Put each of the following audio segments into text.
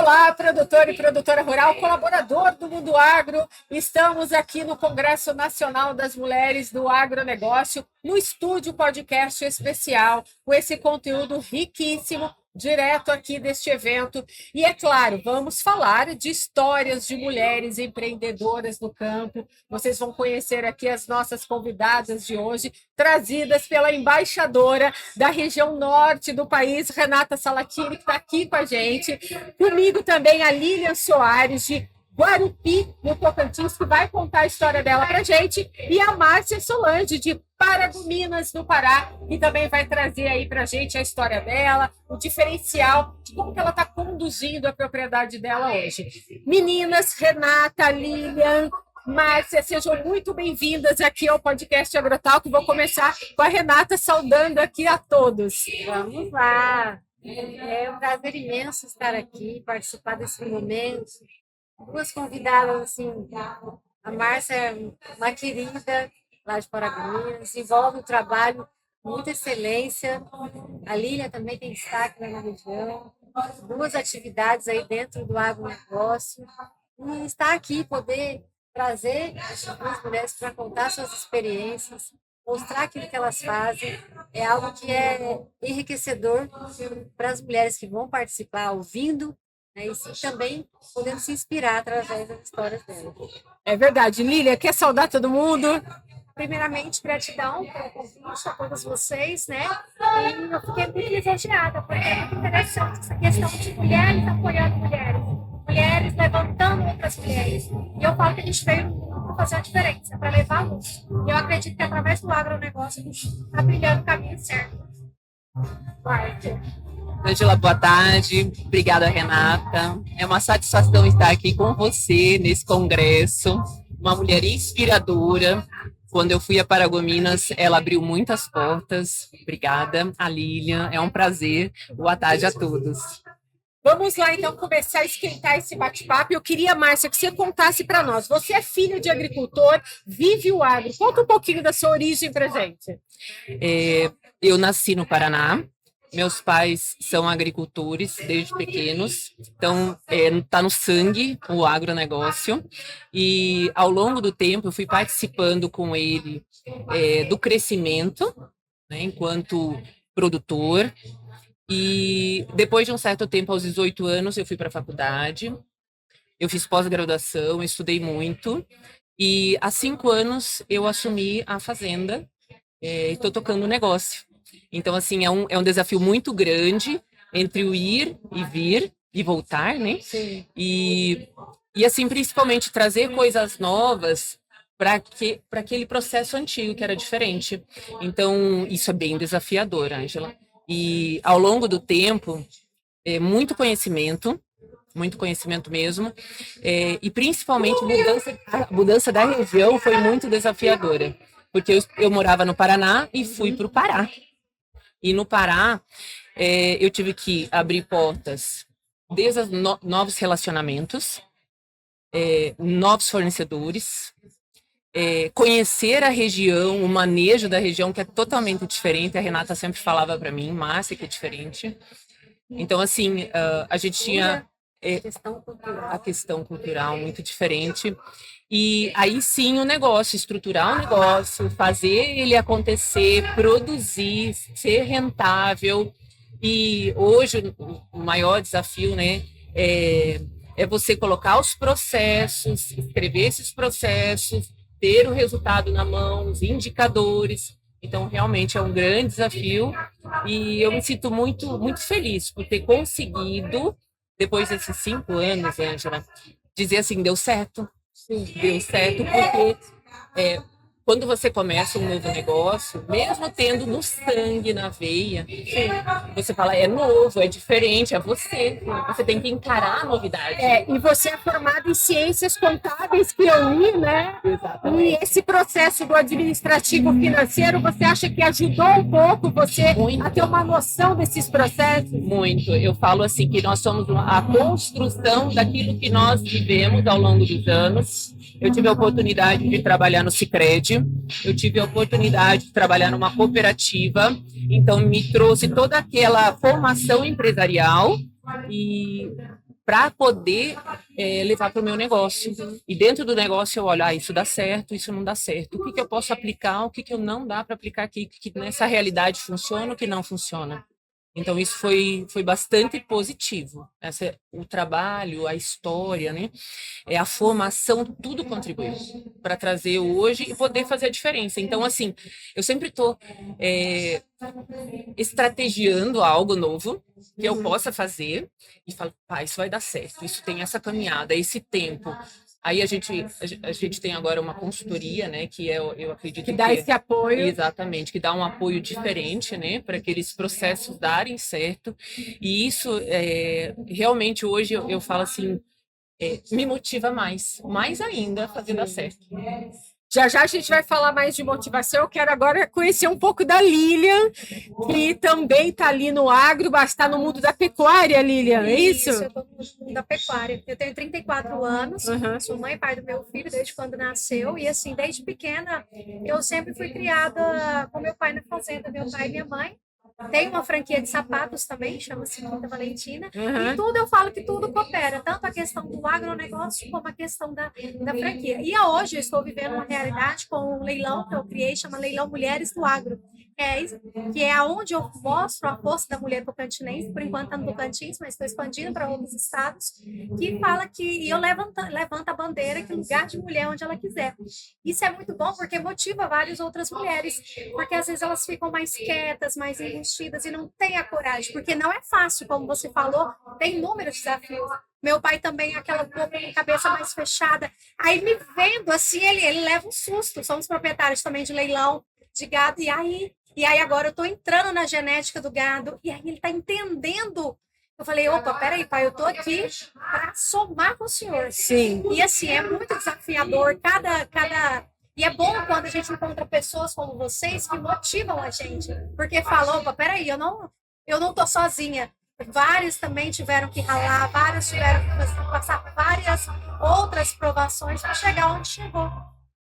Olá, produtor e produtora rural, colaborador do Mundo Agro. Estamos aqui no Congresso Nacional das Mulheres do Agronegócio, no estúdio podcast especial, com esse conteúdo riquíssimo, direto aqui deste evento. E é claro, vamos falar de histórias de mulheres empreendedoras do campo. Vocês vão conhecer aqui as nossas convidadas de hoje, trazidas pela embaixadora da região norte do país, Renata Salatini, que está aqui com a gente. Comigo também a Lilian Soares, de Guarupi, no Tocantins, que vai contar a história dela para a gente, e a Márcia Solange, de Paragominas, no Pará, que também vai trazer aí para a gente a história dela, o diferencial de como que ela está conduzindo a propriedade dela hoje. Meninas, Renata, Lilian, Márcia, sejam muito bem-vindas aqui ao podcast Agrotalk. Vou começar com a Renata saudando aqui a todos. Vamos lá! É um prazer imenso estar aqui, participar desse momento. Duas convidadas, assim, a Márcia é uma querida lá de Paragominas, desenvolve um trabalho com muita excelência. A Lília também tem destaque na região. Duas atividades aí dentro do agronegócio. E estar aqui, poder trazer as duas mulheres para contar suas experiências, mostrar aquilo que elas fazem, é algo que é enriquecedor para as mulheres que vão participar, ouvindo, né, e também podendo se inspirar através das histórias delas. É verdade. Lília, quer saudar todo mundo? Primeiramente, gratidão pelo convite a todos vocês, né? E eu fiquei muito lisonjeada, porque é muito interessante essa questão de mulheres apoiando mulheres, mulheres levantando outras mulheres. E eu falo que a gente veio para fazer a diferença, para levar a luz. E eu acredito que através do agronegócio a gente está brilhando o caminho certo. Angela, boa tarde. Obrigada, Renata. É uma satisfação estar aqui com você nesse congresso. Uma mulher inspiradora. Quando eu fui a Paragominas, ela abriu muitas portas. Obrigada, a Lilian. É um prazer. Boa tarde a todos. Vamos lá, então, começar a esquentar esse bate-papo. Eu queria, Márcia, que você contasse para nós. Você é filha de agricultor, vive o agro. Conta um pouquinho da sua origem para gente. Eu nasci no Paraná. Meus pais são agricultores desde pequenos, então está no sangue o agronegócio. E ao longo do tempo eu fui participando com ele do crescimento, né, enquanto produtor. E depois de um certo tempo, aos 18 anos, eu fui para a faculdade. Eu fiz pós-graduação, estudei muito. E há 5 anos eu assumi a fazenda e estou tocando o negócio. Então, assim, é um desafio muito grande entre o ir e vir e voltar, né? Sim. E assim, principalmente trazer coisas novas para aquele processo antigo que era diferente. Então, isso é bem desafiador, Ângela. E ao longo do tempo, muito conhecimento mesmo, e principalmente a mudança da região foi muito desafiadora, porque eu morava no Paraná e fui para o Pará. E no Pará, eu tive que abrir portas desde os novos relacionamentos, novos fornecedores, conhecer a região, o manejo da região, que é totalmente diferente. A Renata sempre falava para mim, Márcia, que é diferente. Então, assim, a gente tinha a questão cultural muito diferente. E aí sim o negócio, estruturar o negócio, fazer ele acontecer, produzir, ser rentável. E hoje o maior desafio, né, é você colocar os processos, escrever esses processos, ter o resultado na mão, os indicadores. Então, realmente é um grande desafio e eu me sinto muito, muito feliz por ter conseguido, depois desses 5 anos, Ângela, dizer assim, deu certo. Sim, deu certo, porque quando você começa um novo negócio, mesmo tendo no sangue, na veia, você fala, é novo, é diferente, é você. Você tem que encarar a novidade. E você é formada em ciências contábeis, Piauí, né? Exatamente. E esse processo do administrativo financeiro, você acha que ajudou um pouco você a ter uma noção desses processos? Muito. Eu falo assim, que nós somos a construção daquilo que nós vivemos ao longo dos anos. Eu tive a oportunidade de trabalhar no Sicredi, eu tive a oportunidade de trabalhar numa cooperativa, então me trouxe toda aquela formação empresarial e para poder levar para o meu negócio. E dentro do negócio eu olho, isso dá certo, isso não dá certo. O que eu posso aplicar, o que eu não dá para aplicar aqui, que nessa realidade funciona, o que não funciona. Então, isso foi bastante positivo. O trabalho, a história, né? A formação, tudo contribui para trazer hoje e poder fazer a diferença. Então, assim, eu sempre estou estrategiando algo novo que eu possa fazer e falo, isso vai dar certo, isso tem essa caminhada, esse tempo. Aí a gente tem agora uma consultoria, né, que eu acredito que dá esse apoio. Exatamente, que dá um apoio diferente, né, para aqueles processos darem certo. E isso, realmente, hoje eu falo assim, me motiva mais ainda a fazer dar certo. Já já a gente vai falar mais de motivação. Eu quero agora conhecer um pouco da Lilian, que também está ali no agro, mas está no mundo da pecuária, Lilian, é isso? Isso, eu estou no mundo da pecuária. Eu tenho 34 anos, sou mãe e pai do meu filho desde quando nasceu, e assim, desde pequena, eu sempre fui criada com meu pai na fazenda, meu pai e minha mãe. Tem uma franquia de sapatos também, chama-se Quinta Valentina. E tudo, eu falo que tudo coopera, tanto a questão do agronegócio como a questão da franquia. E hoje eu estou vivendo uma realidade com um leilão que eu criei, chama Leilão Mulheres do Agro. Que é onde eu mostro a força da mulher tocantinense, por enquanto está no Tocantins, mas estou expandindo para outros estados, que fala que e eu levanto a bandeira que lugar de mulher onde ela quiser. Isso é muito bom porque motiva várias outras mulheres, porque às vezes elas ficam mais quietas, mais enrustidas e não têm a coragem, porque não é fácil, como você falou, tem inúmeros desafios. Meu pai também, aquela boca com cabeça mais fechada. Aí me vendo assim, ele leva um susto. Somos proprietários também de leilão de gado, e aí agora eu estou entrando na genética do gado, e aí ele está entendendo. Eu falei, opa, peraí, pai, eu estou aqui para somar com o senhor. Sim. E assim, é muito desafiador, E é bom quando a gente encontra pessoas como vocês que motivam a gente, porque falam, opa, peraí, eu não estou sozinha. Vários também tiveram que ralar, vários tiveram que passar por várias outras provações para chegar onde chegou.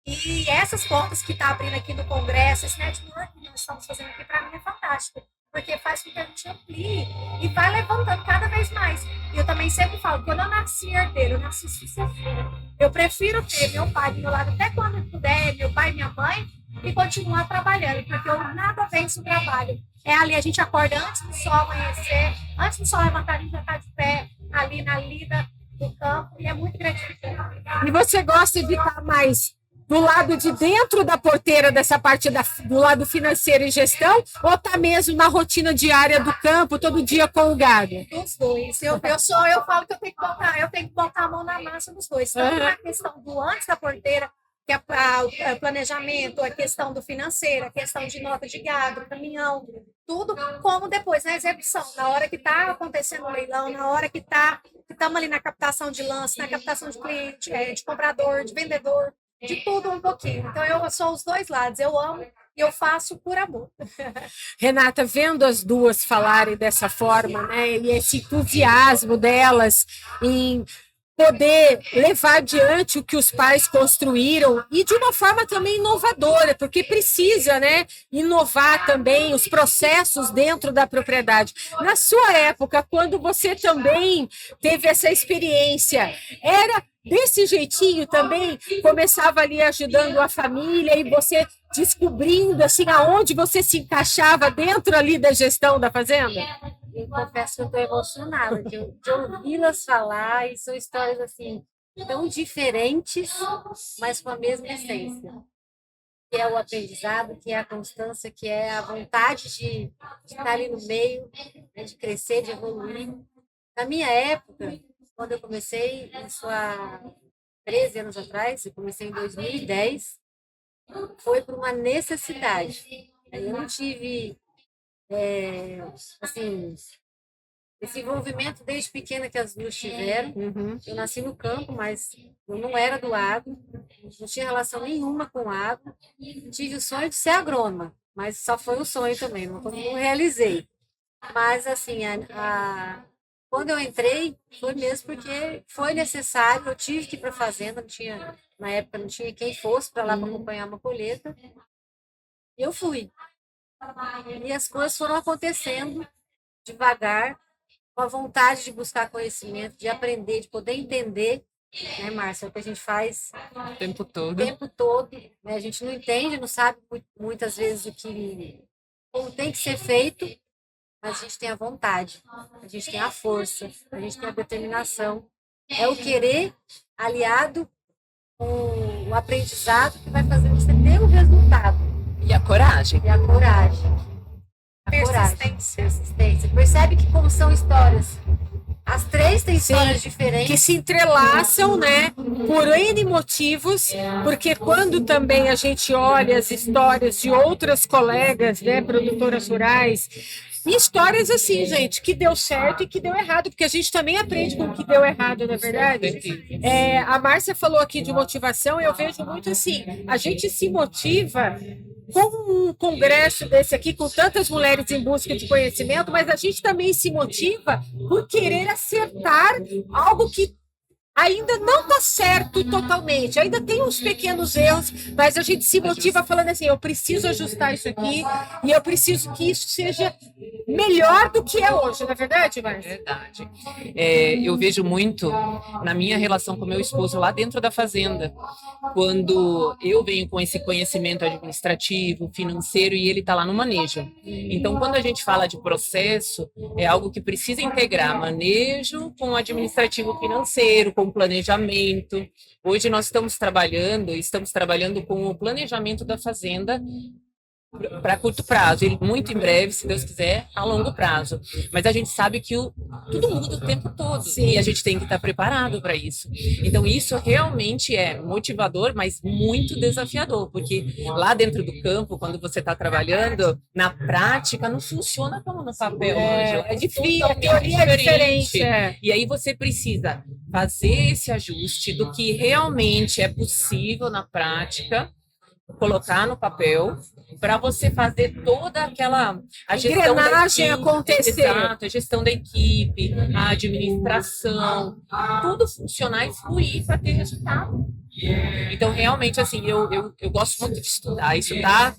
E essas portas que está abrindo aqui no Congresso, esse network que nós estamos fazendo aqui, para mim é fantástico, porque faz com que a gente amplie e vai levantando cada vez mais. E eu também sempre falo, quando eu nasci herdeiro, eu nasci sucessora. Eu prefiro ter meu pai do meu lado até quando eu puder, meu pai e minha mãe, e continuar trabalhando, porque eu nada venço o trabalho. É ali, a gente acorda antes do sol amanhecer, antes do sol levantar, a gente já está de pé, ali na lida do campo, e é muito gratificante. E você gosta de estar mais do lado de dentro da porteira, dessa parte do lado financeiro e gestão, ou tá mesmo na rotina diária do campo, todo dia com o gado? Dos dois. Eu falo que eu tenho que botar a mão na massa dos dois. Tanto na questão do antes da porteira, que é o planejamento, a questão do financeiro, a questão de nota de gado, caminhão, tudo, como depois na execução, na hora que está acontecendo o leilão, na hora que estamos ali na captação de lance, na captação de cliente, de comprador, de vendedor, de tudo um pouquinho. Então, eu sou os dois lados. Eu amo e eu faço por amor. Renata, vendo as duas falarem dessa forma, né, e esse entusiasmo delas em poder levar adiante o que os pais construíram e de uma forma também inovadora, porque precisa, né, inovar também os processos dentro da propriedade. Na sua época, quando você também teve essa experiência, era desse jeitinho também? Começava ali ajudando a família e você descobrindo assim aonde você se encaixava dentro ali da gestão da fazenda? Eu confesso que eu estou emocionada de ouvi-las falar, e são histórias assim tão diferentes, mas com a mesma essência, que é o aprendizado, que é a constância, que é a vontade de estar ali no meio, né, de crescer, de evoluir. Na minha época, quando eu comecei, isso há 13 anos atrás, eu comecei em 2010, foi por uma necessidade. Eu não tive assim, esse envolvimento desde pequena que as duas tiveram. Eu nasci no campo, mas eu não era do agro, não tinha relação nenhuma com o agro. Tive o sonho de ser agrônoma, mas só foi um sonho também, não realizei. Mas, assim, quando eu entrei, foi mesmo porque foi necessário, eu tive que ir para a fazenda, na época não tinha quem fosse para lá para acompanhar uma colheita, e eu fui. E as coisas foram acontecendo devagar, com a vontade de buscar conhecimento, de aprender, de poder entender, né, Márcia? É o que a gente faz O tempo o todo. tempo todo, né? A gente não entende, não sabe muitas vezes como tem que ser feito, mas a gente tem a vontade, a gente tem a força, a gente tem a determinação. É o querer aliado com o aprendizado que vai fazer você ter o resultado. E a coragem. E a coragem. Persistência. Percebe que como são histórias, as três têm histórias diferentes. Que se entrelaçam, né, por N motivos, porque quando também a gente olha as histórias de outras colegas, né, produtoras rurais, e histórias assim, gente, que deu certo e que deu errado, porque a gente também aprende com o que deu errado, na verdade. A Márcia falou aqui de motivação, eu vejo muito assim, a gente se motiva com um congresso desse aqui, com tantas mulheres em busca de conhecimento, mas a gente também se motiva por querer acertar algo que ainda não está certo totalmente, ainda tem uns pequenos erros, mas a gente se motiva falando assim, eu preciso ajustar isso aqui e eu preciso que isso seja melhor do que é hoje, não é verdade, Márcia? Verdade. Eu vejo muito na minha relação com meu esposo lá dentro da fazenda, quando eu venho com esse conhecimento administrativo, financeiro e ele está lá no manejo. Então, quando a gente fala de processo, é algo que precisa integrar manejo com administrativo financeiro, com planejamento. Hoje nós estamos trabalhando com o planejamento da fazenda para curto prazo, e muito em breve, se Deus quiser, a longo prazo. Mas a gente sabe que tudo muda o tempo todo. Sim. E a gente tem que estar preparado para isso. Então, isso realmente é motivador, mas muito desafiador, porque lá dentro do campo, quando você está trabalhando, na prática, não funciona como no papel. É difícil, a teoria é diferente. E aí você precisa fazer esse ajuste do que realmente é possível na prática, colocar no papel, para você fazer toda aquela a gestão da equipe, acontecer. Exato, a gestão da equipe, a administração, tudo funcionar e fluir para ter resultado. Então, realmente, assim, eu gosto muito de estudar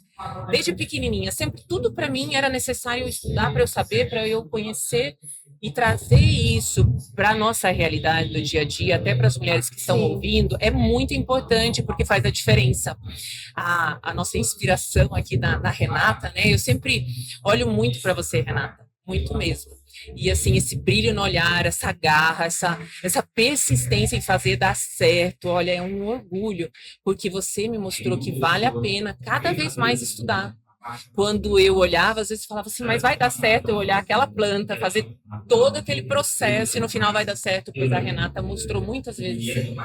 desde pequenininha. Sempre tudo para mim era necessário estudar para eu saber, para eu conhecer e trazer isso para a nossa realidade do dia a dia, até para as mulheres que estão ouvindo, é muito importante porque faz a diferença. A nossa inspiração aqui na Renata, né? Eu sempre olho muito para você, Renata, muito mesmo. E assim, esse brilho no olhar, essa garra, essa persistência em fazer dar certo, olha, é um orgulho, porque você me mostrou que vale a pena cada vez mais estudar. Quando eu olhava, às vezes falava assim, mas vai dar certo eu olhar aquela planta, fazer todo aquele processo e no final vai dar certo, pois a Renata mostrou muitas vezes.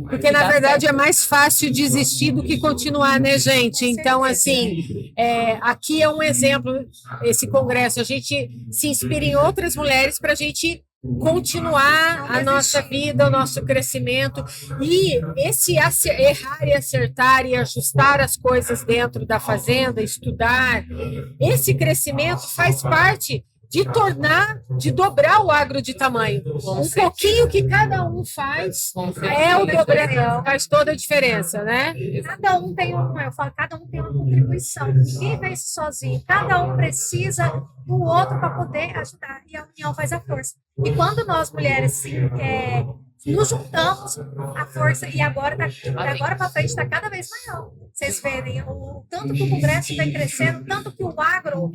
Porque, na verdade, é mais fácil desistir do que continuar, né, gente? Então, assim, aqui é um exemplo, esse congresso, a gente se inspira em outras mulheres para a gente continuar a nossa vida, o nosso crescimento, e esse errar e acertar e ajustar as coisas dentro da fazenda, estudar, esse crescimento faz parte de dobrar o agro de tamanho. Pouquinho que cada um faz é o dobrar, faz toda a diferença, né? Cada um tem cada um tem uma contribuição. Ninguém vai sozinho. Cada um precisa do outro para poder ajudar. E a união faz a força. E quando nós mulheres nos juntamos, a força, e agora para frente está cada vez maior. Vocês verem o tanto que o Congresso vem crescendo, tanto que o agro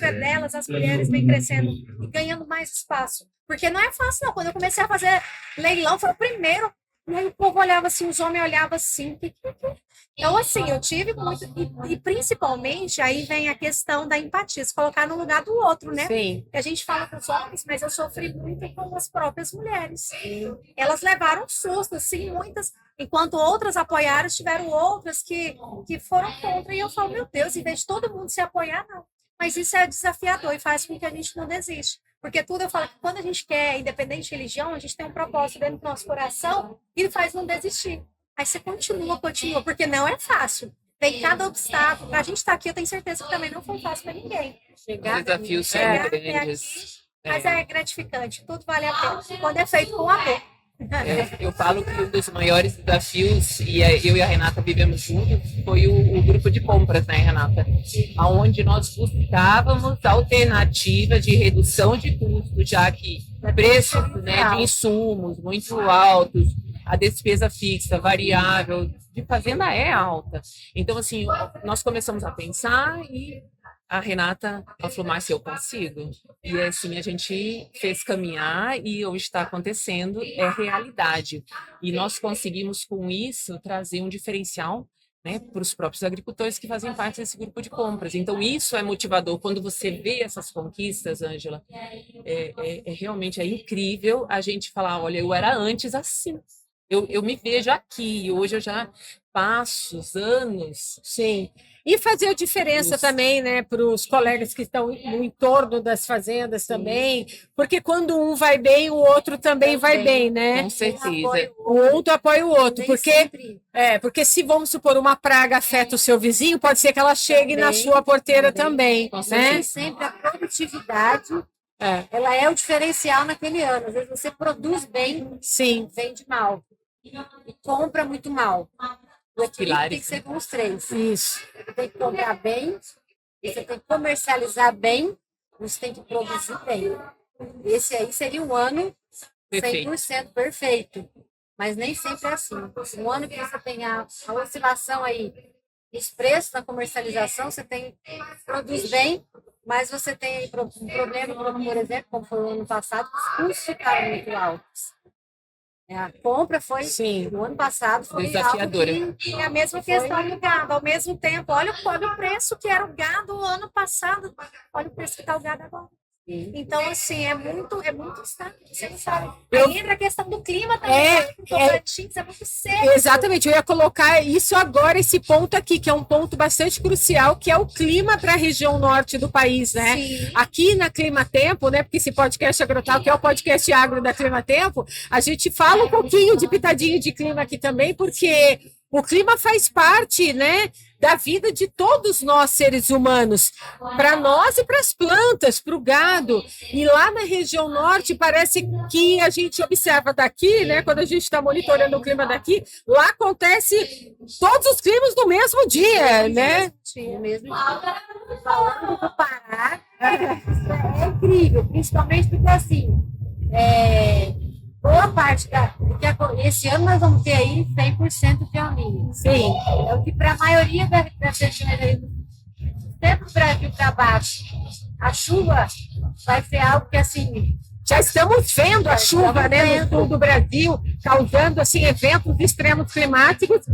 é delas, as mulheres vêm crescendo e ganhando mais espaço. Porque não é fácil, não. Quando eu comecei a fazer leilão, foi o primeiro, e aí o povo olhava assim, os homens olhavam assim. Então, assim, eu tive muito, e principalmente aí vem a questão da empatia, se colocar no lugar do outro, né? Sim. A gente fala com os homens, mas eu sofri muito com as próprias mulheres. Elas levaram um susto, assim, muitas, enquanto outras apoiaram, tiveram outras que foram contra. E eu falo, meu Deus, em vez de todo mundo se apoiar, não. Mas isso é desafiador e faz com que a gente não desista. Porque tudo eu falo que quando a gente quer, independente de religião, a gente tem um propósito dentro do nosso coração e faz não desistir. Aí você continua, porque não é fácil. Tem cada obstáculo. Para a gente estar aqui, eu tenho certeza que também não foi fácil para ninguém. Os desafios são grandes. Mas é gratificante, tudo vale a pena. Quando é feito com amor. Eu falo que um dos maiores desafios, eu e a Renata vivemos juntos, foi o grupo de compras, né, Renata? Onde nós buscávamos alternativas de redução de custos, já que preços, né, de insumos muito altos, a despesa fixa, variável, de fazenda é alta. Então, assim, nós começamos a pensar e a Renata falou, Márcia, eu consigo. E assim, a gente fez caminhar e hoje está acontecendo, é realidade. E nós conseguimos, com isso, trazer um diferencial, né, para os próprios agricultores que fazem parte desse grupo de compras. Então, isso é motivador. Quando você vê essas conquistas, Ângela, realmente incrível a gente falar, olha, eu era antes assim. Eu me vejo aqui, hoje eu já passo anos. Sim. E fazer a diferença também, né, para os colegas que estão no entorno das fazendas também, porque quando um vai bem, o outro também vai bem, né? Com certeza. O outro apoia o outro, porque se, vamos supor, uma praga afeta o seu vizinho, pode ser que ela chegue na sua porteira também, né? Sempre a produtividade, ela é o diferencial naquele ano. Às vezes você produz bem, sim, vende mal e compra muito mal. O equilíbrio tem que ser com os três. Isso. Você tem que comprar bem, você tem que comercializar bem, você tem que produzir bem. Esse aí seria um ano 100% perfeito. Mas nem sempre é assim. Um ano que você tem a oscilação aí, os preços na comercialização, você produz bem, mas você tem um problema, por exemplo, como foi o ano passado, os custos ficaram muito altos. A compra foi, no ano passado, foi desafiadora. E a mesma questão do gado, ao mesmo tempo. Olha o preço que era o gado o ano passado, olha o preço que está o gado agora. Então, assim, é muito estável, você não sabe. Aí entra a questão do clima também, é muito seco. Exatamente, eu ia colocar isso agora, esse ponto aqui, que é um ponto bastante crucial, que é o clima para a região norte do país, né? Sim. Aqui na Clima Tempo, né? Porque esse podcast agrotal, que é o podcast agro da Clima Tempo, a gente fala um pouquinho de pitadinho de clima aqui também, porque o clima faz parte, né, da vida de todos nós, seres humanos, para nós e para as plantas, para o gado. E lá na região norte, parece que a gente observa daqui, né, quando a gente está monitorando o clima daqui, lá acontece todos os climas no mesmo dia, né? No mesmo dia. Falando do Pará, é incrível, principalmente porque, assim, boa parte esse ano nós vamos ter aí 100% de alminho. Sim. É o que para a maioria das regiões aí do Brasil para baixo, a chuva vai ser algo que, assim, já estamos vendo a chuva, né, no sul do Brasil, causando assim eventos extremos climáticos,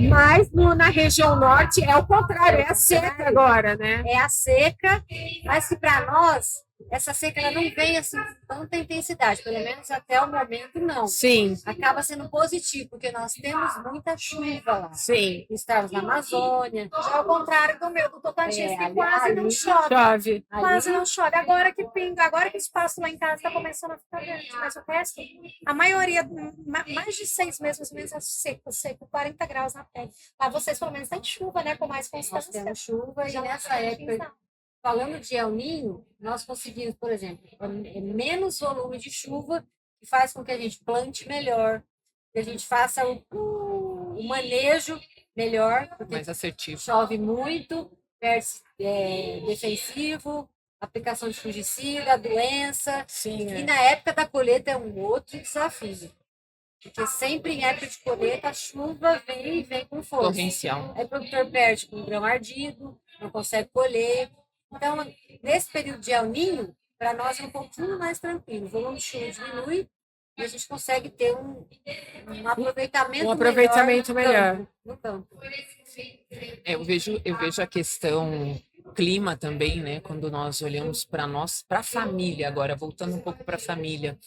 mas na região norte é o contrário, é a seca agora, né? É a seca, mas que para nós essa seca ela não vem assim com tanta intensidade, pelo menos até o momento não. Sim. Acaba sendo positivo, porque nós temos muita chuva lá. Sim. Estamos na Amazônia. Já ao contrário do Tocantins, que quase não chove. Quase não chove. Agora que pinga, agora que o espaço lá em casa está começando a ficar grande, mas o resto, a maioria, mais de 6 meses, mais ou menos, é seco, 40 graus na pele. Mas vocês, pelo menos, têm chuva, né, com mais constância. Nós temos chuva e nessa época, falando de El Niño, nós conseguimos, por exemplo, menos volume de chuva, que faz com que a gente plante melhor, que a gente faça o manejo melhor, porque mais assertivo. Chove muito, defensivo, aplicação de fungicida, doença. Sim, e na época da colheita é um outro desafio. Porque sempre em época de colheita a chuva vem com força. Torrencial. Aí o produtor perde com o grão ardido, não consegue colher. Então, nesse período de El Niño, para nós é um pouquinho mais tranquilo. O volume de chuva diminui e a gente consegue ter um aproveitamento melhor no campo. Eu vejo a questão clima também, né? Quando nós olhamos para a família agora, voltando um pouco para a família,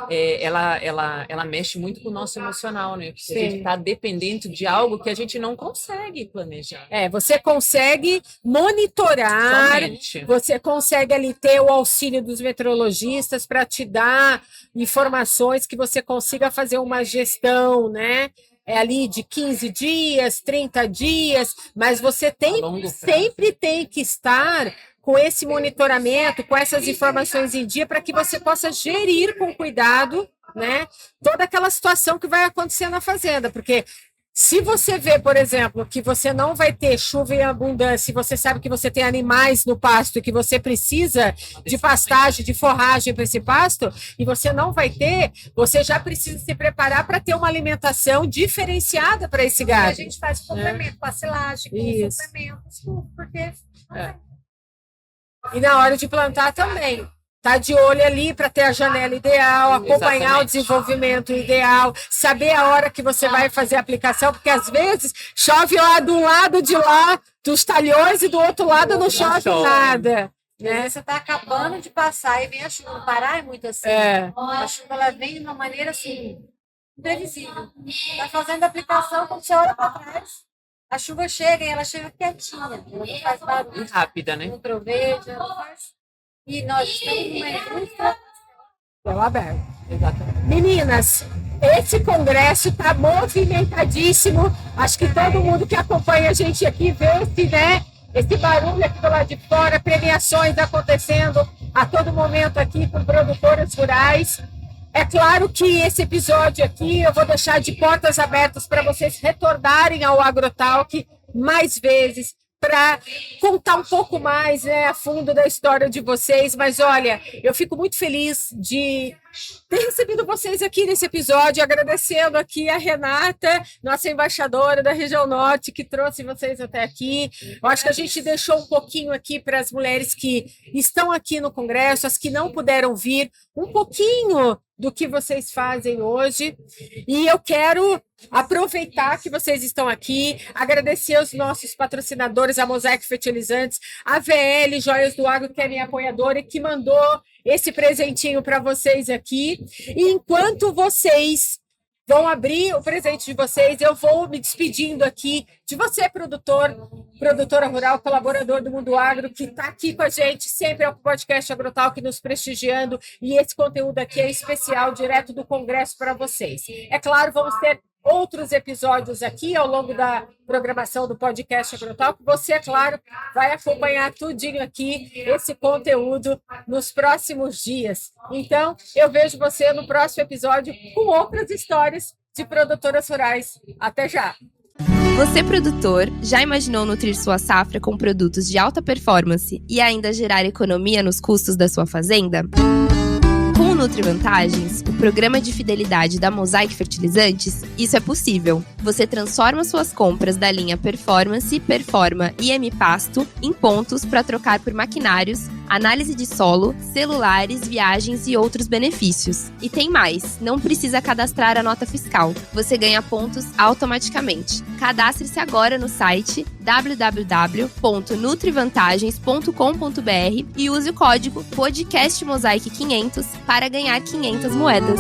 ela mexe muito com o nosso emocional, né? Porque a gente está dependente de algo que a gente não consegue planejar. Você consegue monitorar, somente. Você consegue ali ter o auxílio dos meteorologistas para te dar informações que você consiga fazer uma gestão, né? Ali de 15 dias, 30 dias, mas você sempre tem que estar com esse monitoramento, com essas informações em dia, para que você possa gerir com cuidado né, toda aquela situação que vai acontecer na fazenda, porque se você vê, por exemplo, que você não vai ter chuva em abundância, e você sabe que você tem animais no pasto e que você precisa de pastagem, de forragem para esse pasto, e você não vai ter, você já precisa se preparar para ter uma alimentação diferenciada para esse E gado. a gente faz complemento com a silagem, com Isso. suplementos, tudo, porque E na hora de plantar também. Tá de olho ali para ter a janela ideal, acompanhar o Exatamente. desenvolvimento ideal, saber a hora que você vai fazer a aplicação, porque às vezes chove lá do lado de lá dos talhões e do outro lado não chove chove. nada, Às né? vezes você está acabando de passar e vem a chuva. Não parar é muito assim. É. A chuva ela vem de uma maneira assim, imprevisível. Está fazendo a aplicação, quando você olha para trás, a chuva chega e ela chega quietinha. Ela não faz E barulho, rápida, né? não troveja, não faz. E nós estamos numa indústria. Céu aberto. Exatamente. Meninas, esse congresso está movimentadíssimo. Acho que todo mundo que acompanha a gente aqui vê esse barulho aqui do lado de fora, premiações acontecendo a todo momento aqui com produtoras rurais. É claro que esse episódio aqui eu vou deixar de portas abertas para vocês retornarem ao Agrotalk mais vezes, para contar um pouco mais, né, a fundo da história de vocês. Mas olha, eu fico muito feliz de ter recebido vocês aqui nesse episódio, agradecendo aqui a Renata, nossa embaixadora da região norte, que trouxe vocês até aqui. Eu acho que a gente deixou um pouquinho aqui para as mulheres que estão aqui no congresso, as que não puderam vir, um pouquinho do que vocês fazem hoje. E eu quero aproveitar que vocês estão aqui, agradecer aos nossos patrocinadores, a Mosaic Fertilizantes, a VL Joias do Agro, que é minha apoiadora e que mandou esse presentinho para vocês aqui. E enquanto vocês vão abrir o presente de vocês, eu vou me despedindo aqui de você, produtora rural, colaborador do Mundo Agro, que está aqui com a gente, sempre é o podcast Agrotalk nos prestigiando, e esse conteúdo aqui é especial, direto do Congresso para vocês. É claro, vamos ter outros episódios aqui ao longo da programação do podcast Agrotalk. Você, é claro, vai acompanhar tudinho aqui, esse conteúdo, nos próximos dias. Então, eu vejo você no próximo episódio com outras histórias de produtoras rurais. Até já! Você, produtor, já imaginou nutrir sua safra com produtos de alta performance e ainda gerar economia nos custos da sua fazenda? Com o NutriVantagens, o programa de fidelidade da Mosaic Fertilizantes, isso é possível. Você transforma suas compras da linha Performance, Performa e M-Pasto em pontos para trocar por maquinários, análise de solo, celulares, viagens e outros benefícios. E tem mais, não precisa cadastrar a nota fiscal. Você ganha pontos automaticamente. Cadastre-se agora no site www.nutrivantagens.com.br e use o código PODCASTMOSAIC500 para ganhar 500 moedas.